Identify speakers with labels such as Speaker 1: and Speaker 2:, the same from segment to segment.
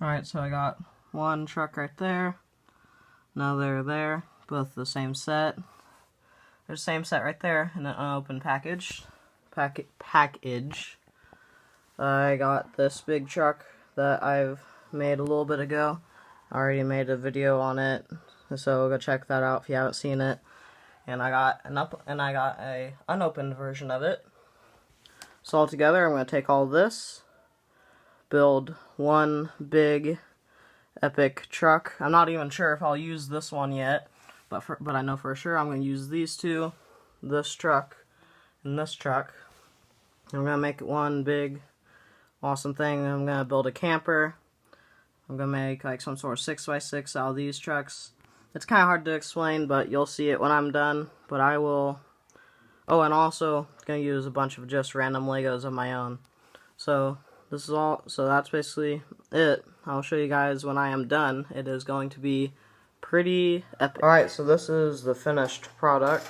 Speaker 1: Alright, so I got one truck right there, another there, both the same set. There's the same set right there in an unopened package. I got this big truck that I've made a little bit ago. I already made a video on it, so go check that out if you haven't seen it. And I got a unopened version of it. So all together, I'm going to take all this, build one big epic truck. I'm not even sure if I'll use this one yet, but I know for sure I'm going to use these two, this truck, and this truck. I'm going to make it one big awesome thing. I'm going to build a camper. I'm going to make like some sort of 6x6 out of these trucks. It's kind of hard to explain, but you'll see it when I'm done. But I will... Oh, and also going to use a bunch of just random Legos of my own. So this is all. So that's basically it. I'll show you guys when I am done. It is going to be pretty epic. Alright, so this is the finished product.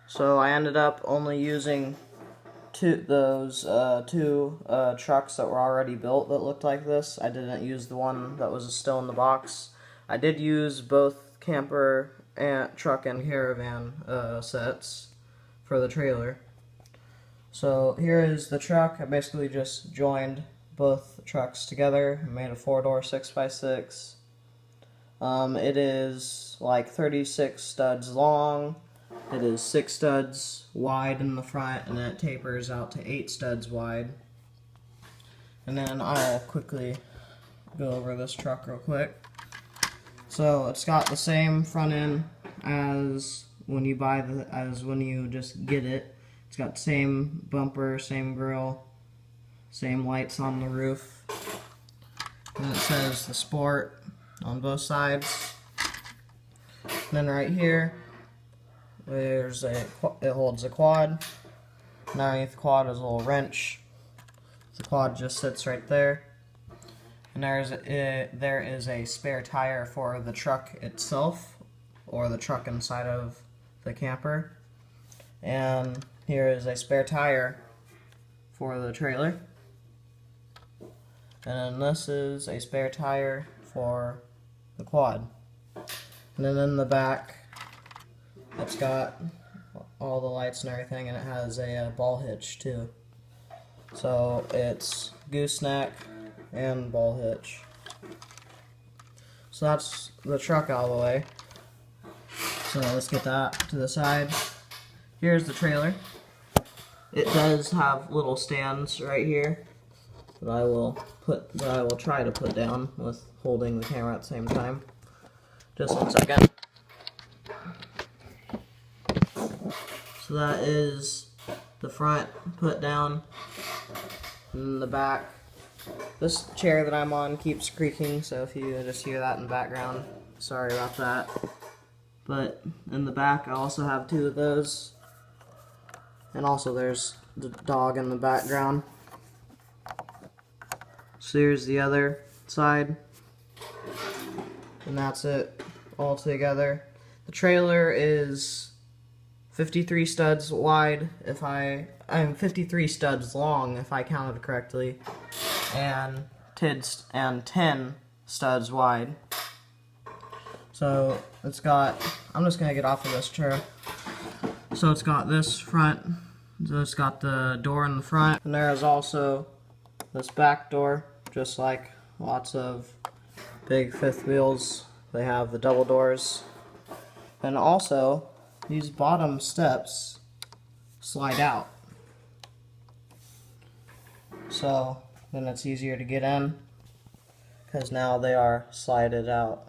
Speaker 1: So I ended up only using two trucks that were already built that looked like this. I didn't use the one that was still in the box. I did use both camper and truck and caravan sets for the trailer. So here is the truck. I basically just joined both trucks together and made a 4-door 6x6. It is like 36 studs long. It is 6 studs wide in the front, and then it tapers out to 8 studs wide. And then I'll quickly go over this truck real quick. So it's got the same front end as when you just get it. It's got the same bumper, same grille, same lights on the roof. And it says the Sport on both sides. And then right here, it holds a quad. And underneath the quad is a little wrench. The quad just sits right there. And there is a spare tire for the truck itself, or the truck inside of the camper. And here is a spare tire for the trailer. And then this is a spare tire for the quad. And then in the back, it's got all the lights and everything, and it has a ball hitch too. So it's gooseneck and ball hitch. So that's the truck out of the way. So let's get that to the side. Here's the trailer. It does have little stands right here that I will try to put down with holding the camera at the same time. Just 1 second. So that is the front put down, and the back. This chair that I'm on keeps creaking, so if you just hear that in the background, sorry about that. But in the back I also have 2 of those. And also there's the dog in the background. So here's the other side. And that's it all together. The trailer is 53 studs wide, I'm 53 studs long if I counted correctly, and 10 studs wide. So it's got, I'm just gonna get off of this chair. So it's got this front, so it's got the door in the front, and there is also this back door, just like lots of big fifth wheels. They have the double doors, and also these bottom steps slide out, so then it's easier to get in because now they are slided out.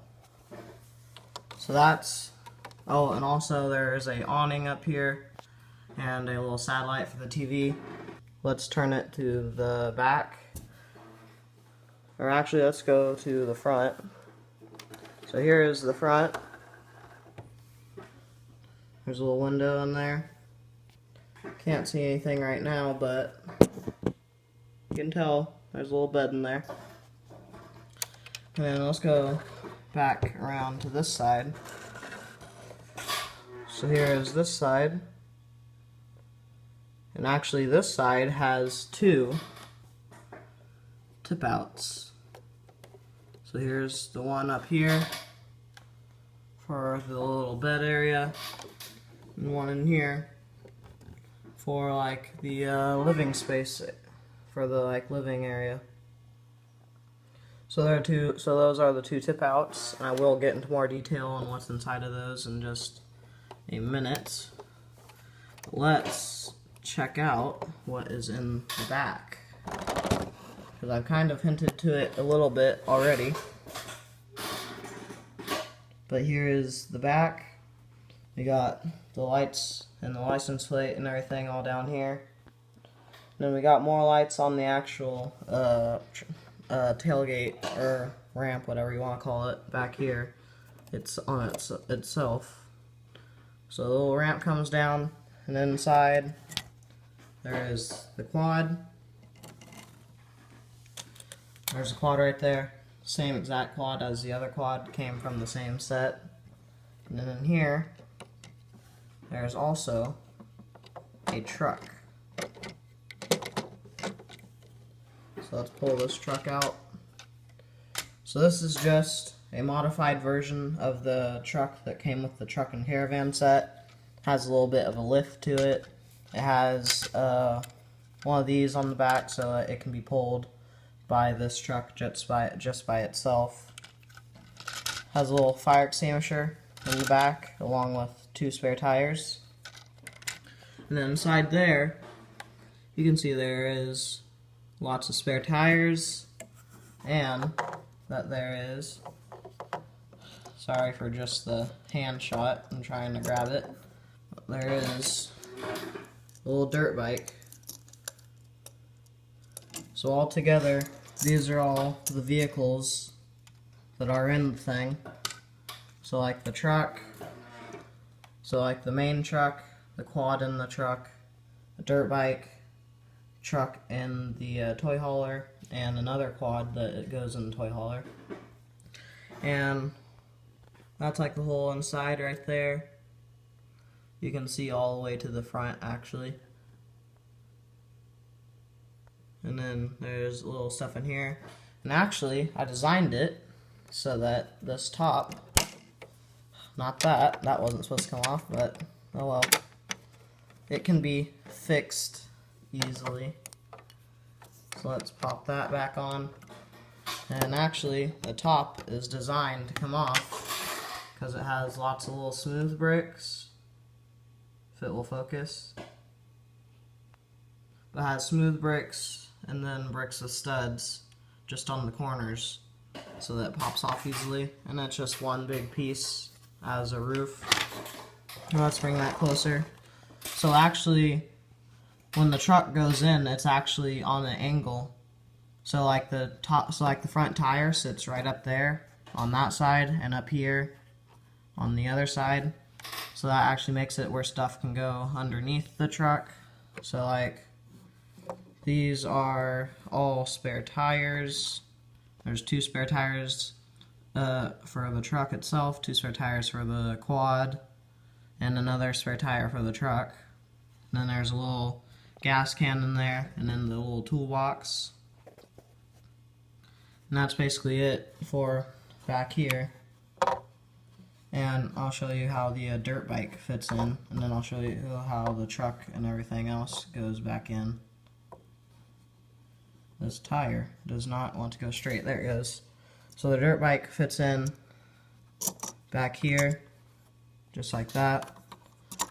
Speaker 1: So that's, oh, and also there's a awning up here and a little satellite for the TV. Let's turn it to the back, or actually let's go to the front. So here is the front. There's a little window in there. Can't see anything right now, but you can tell there's a little bed in there. And then let's go back around to this side. So here is this side. And actually this side has 2 tip outs. So here's the one up here for the little bed area, and one in here for like the living space, for the like living area. So those are the two tip outs, and I will get into more detail on what's inside of those in just a minute. Let's check out what is in the back, because I've kind of hinted to it a little bit already. But here is the back. We got the lights and the license plate and everything all down here. And then we got more lights on the actual tailgate or ramp, whatever you want to call it, back here. It's on itself. So the little ramp comes down, and then inside there is the quad. There's a quad right there. Same exact quad as the other quad, came from the same set. And then in here, there's also a truck. So let's pull this truck out. So this is just a modified version of the truck that came with the truck and caravan set. Has a little bit of a lift to it. It has one of these on the back so that it can be pulled by this truck just by itself. Has a little fire extinguisher in the back along with 2 spare tires. And then inside there, you can see there is lots of spare tires, and that there is, sorry for just the hand shot, I'm trying to grab it, but there is a little dirt bike. So all together, these are all the vehicles that are in the thing. So like the truck, so like the main truck, the quad in the truck, the dirt bike, truck in the toy hauler, and another quad that goes in the toy hauler. And that's like the whole inside right there. You can see all the way to the front actually. And then there's a little stuff in here. And actually, I designed it so that this top, not that wasn't supposed to come off, but oh well. It can be fixed easily. So let's pop that back on. And actually, the top is designed to come off because it has lots of little smooth bricks, if it will focus. It has smooth bricks and then bricks with studs just on the corners so that it pops off easily, and it's just one big piece as a roof. Let's bring that closer. So actually, when the truck goes in, it's actually on an angle. So like the front tire sits right up there on that side, and up here on the other side. So that actually makes it where stuff can go underneath the truck. So like, these are all spare tires. There's 2 spare tires for the truck itself, 2 spare tires for the quad, and another spare tire for the truck. And then there's a little gas can in there, and then the little toolbox. And that's basically it for back here. And I'll show you how the dirt bike fits in, and then I'll show you how the truck and everything else goes back in. This tire does not want to go straight. There it goes. So the dirt bike fits in back here, just like that,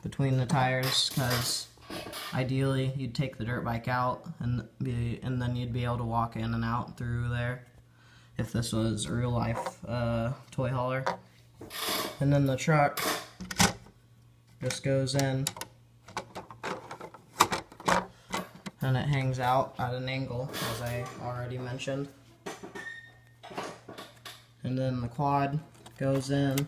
Speaker 1: between the tires, because ideally you'd take the dirt bike out and then you'd be able to walk in and out through there if this was a real life toy hauler. And then the truck just goes in, and it hangs out at an angle, as I already mentioned. And then the quad goes in,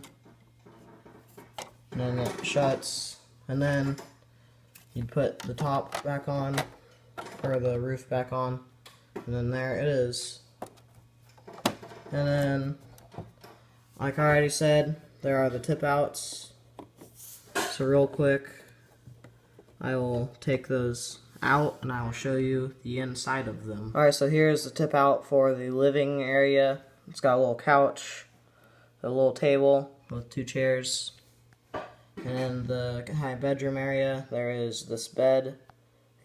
Speaker 1: and then it shuts, and then you put the top back on, or the roof back on, and then there it is. And then, like I already said, there are the tip outs. So real quick, I will take those out and I will show you the inside of them. Alright, so here's the tip out for the living area It's got a little couch, a little table with 2 chairs. And in the high bedroom area, there is this bed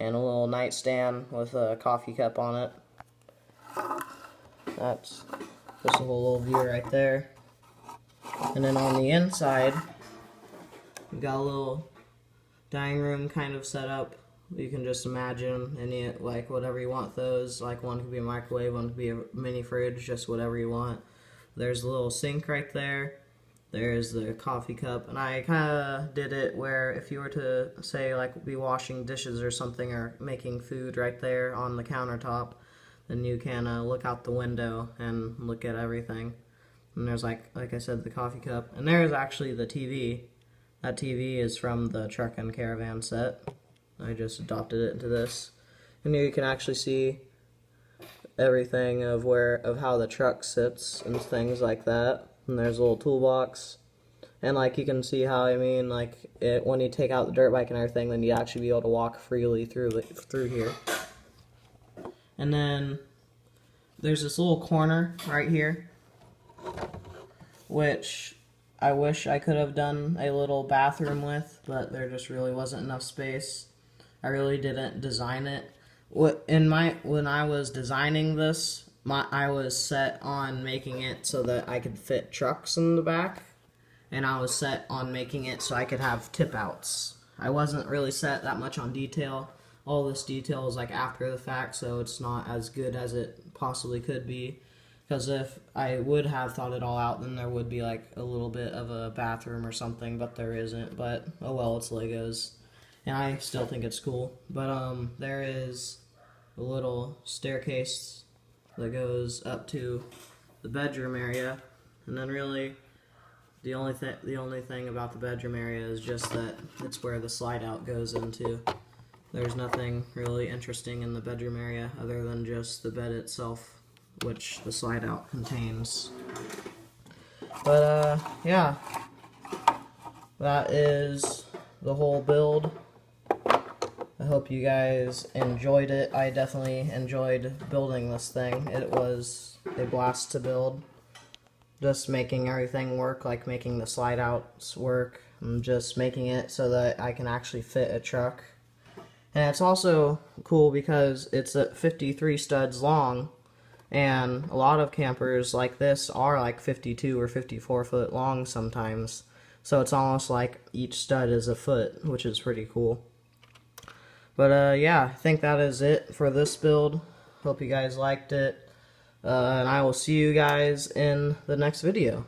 Speaker 1: and a little nightstand with a coffee cup on it. That's just a little view right there. And then on the inside, we got a little dining room kind of set up. You can just imagine any, like, whatever you want those. Like, one could be a microwave, one could be a mini fridge, just whatever you want. There's a little sink right there. There's the coffee cup. And I kind of did it where if you were to, say, like, be washing dishes or something or making food right there on the countertop, then you can look out the window and look at everything. And there's, like I said, the coffee cup. And there's actually the TV. That TV is from the truck and caravan set. I just adopted it into this. And here you can actually see everything of how the truck sits and things like that. And there's a little toolbox. And like you can see how, I mean, like when you take out the dirt bike and everything, then you actually be able to walk freely through here. And then there's this little corner right here, which I wish I could have done a little bathroom with, but there just really wasn't enough space. I really didn't design it. When I was designing this, I was set on making it so that I could fit trucks in the back, and I was set on making it so I could have tip outs. I wasn't really set that much on detail. All this detail is like after the fact, so it's not as good as it possibly could be. Because if I would have thought it all out, then there would be like a little bit of a bathroom or something, but there isn't. But oh well, it's Legos, and I still think it's cool. But there is a little staircase that goes up to the bedroom area, and then really the only thing about the bedroom area is just that it's where the slide out goes into. There's nothing really interesting in the bedroom area other than just the bed itself, which the slide out contains. But yeah, that is the whole build. I hope you guys enjoyed it. I definitely enjoyed building this thing. It was a blast to build. Just making everything work, like making the slide outs work, and just making it so that I can actually fit a truck. And it's also cool because it's at 53 studs long, and a lot of campers like this are like 52 or 54 foot long sometimes. So it's almost like each stud is a foot, which is pretty cool. But yeah, I think that is it for this build. Hope you guys liked it. And I will see you guys in the next video.